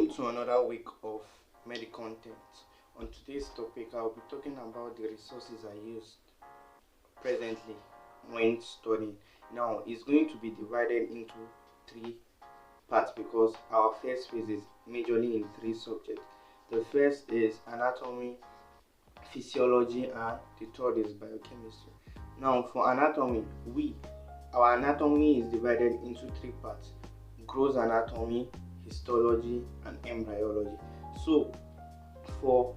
Welcome to another week of Medicontent. On today's topic, I'll be talking about the resources I used presently when studying. Now, it's going to be divided into three parts because our first phase is majorly in three subjects. The first is anatomy, physiology, and the third is biochemistry. Now, for anatomy, our anatomy is divided into three parts: gross anatomy, histology, and embryology. So for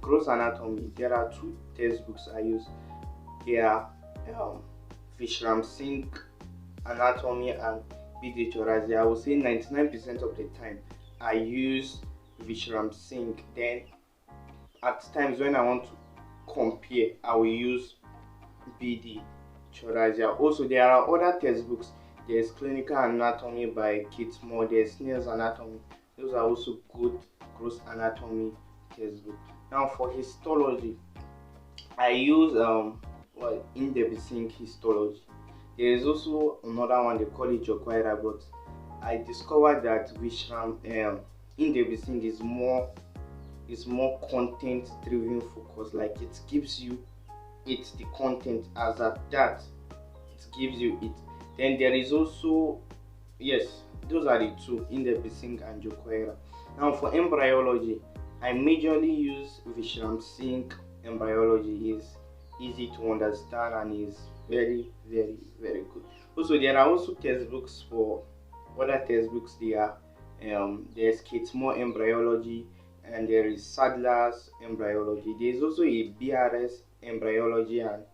gross anatomy, there are two textbooks I use. They are Sink Anatomy and Biochemistry. I would say 99% of the time I use Sink. Then at times when I want to compare, I will use Biochemistry. Also, there are other textbooks. There's Clinical Anatomy by Kate Moore. There's Snail's Anatomy. Those are also good gross anatomy textbooks. Now for histology, I use Sink Histology. There is also another one, they call it Hezekiah, but I discovered that Sink is more content driven focus. Like it gives you the content as at that. It gives you it. Then there is also, yes, those are the two, Sink and Hezekiah. Now for embryology, I majorly use Sink. Embryology is easy to understand and is very, very, very good. Also, there are also textbooks for other textbooks. There's Kate Moore Embryology, and there is Sadler's Embryology. There is also a BRS Embryology and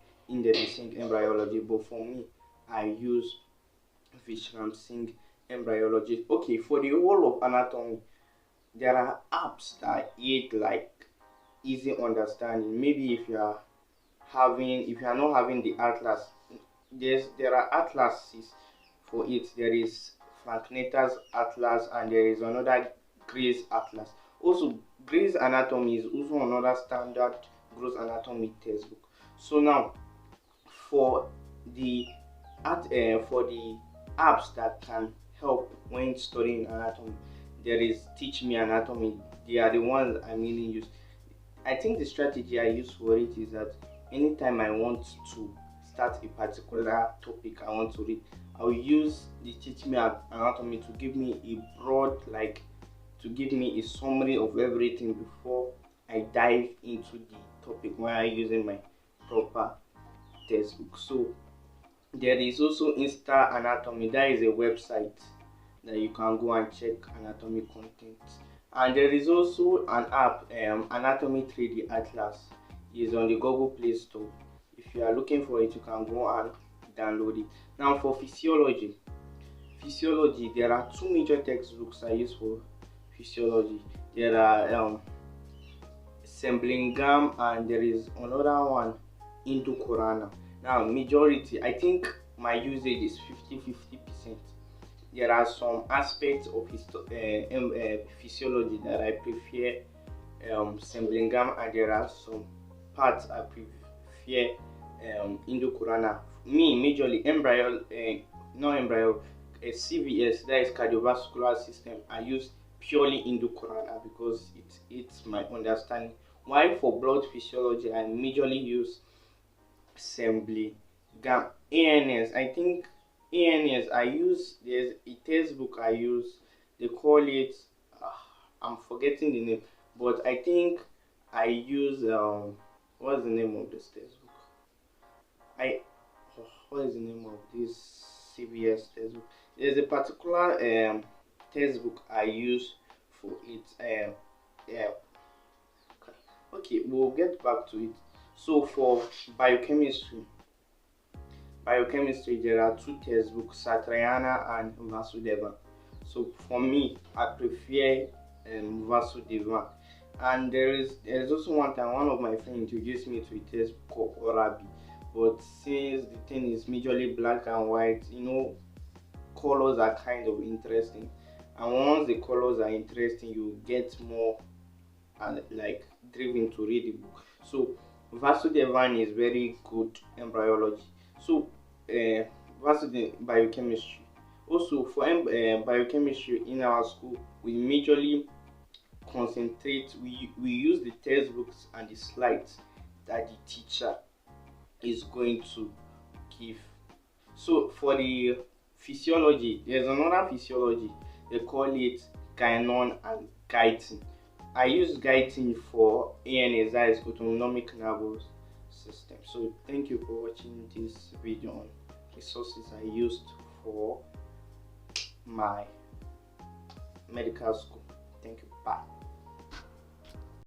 Sink Embryology, but for me, I use Sink Embryology. Okay, for the whole of anatomy, there are apps that aid like easy understanding. Maybe if you are not having the atlas, there are atlases for it. There is Frank Natter's atlas and there is another Gray's atlas. Also, Gray's Anatomy is also another standard gross anatomy textbook. So now for the apps that can help when studying anatomy, there is Teach Me Anatomy. They are the ones I mainly use. I think the strategy I use for it is that anytime I want to start a particular topic I want to read, I will use the Teach Me Anatomy to give me to give me a summary of everything before I dive into the topic when I'm using my proper textbook. So there is also Insta Anatomy. That is a website that you can go and check anatomy content. And there is also an app, Anatomy 3D Atlas. Is on the Google Play Store. If you are looking for it, you can go and download it. Now for physiology, there are two major textbooks I use for physiology. There are Semblingham and there is another one, Indo Corana. Now majority, I think my usage is 50-50%. There are some aspects of physiology that I prefer Semblingham, and there are some parts I prefer Indo Corana. Me majorly CVS, that is cardiovascular system, I use purely Indo Corana because it's my understanding. While for blood physiology, I majorly use Semblingham. ANS, I think ANS I use, there's a textbook I use, they call it I'm forgetting the name, but I think I use what's the name of this textbook? What is the name of this CVS textbook? There's a particular textbook I use for it. Okay, we'll get back to it. So for biochemistry, there are two textbooks, Satrayana and Vasudevan. So for me, I prefer Vasudevan. And there's also one time one of my friends introduced me to a textbook called Orabi. But since the thing is majorly black and white, colors are kind of interesting. And once the colors are interesting, you get more driven to read the book. So Vasudevan is very good embryology. So Biochemistry. Also for biochemistry in our school, we majorly concentrate, we use the textbooks and the slides that the teacher is going to give. So for the physiology, there's another physiology, they call it gynnon and gytin. I use gytin for ANS, that is autonomic nervous system. So thank you for watching this video on resources I used for my medical school. Thank you. Bye.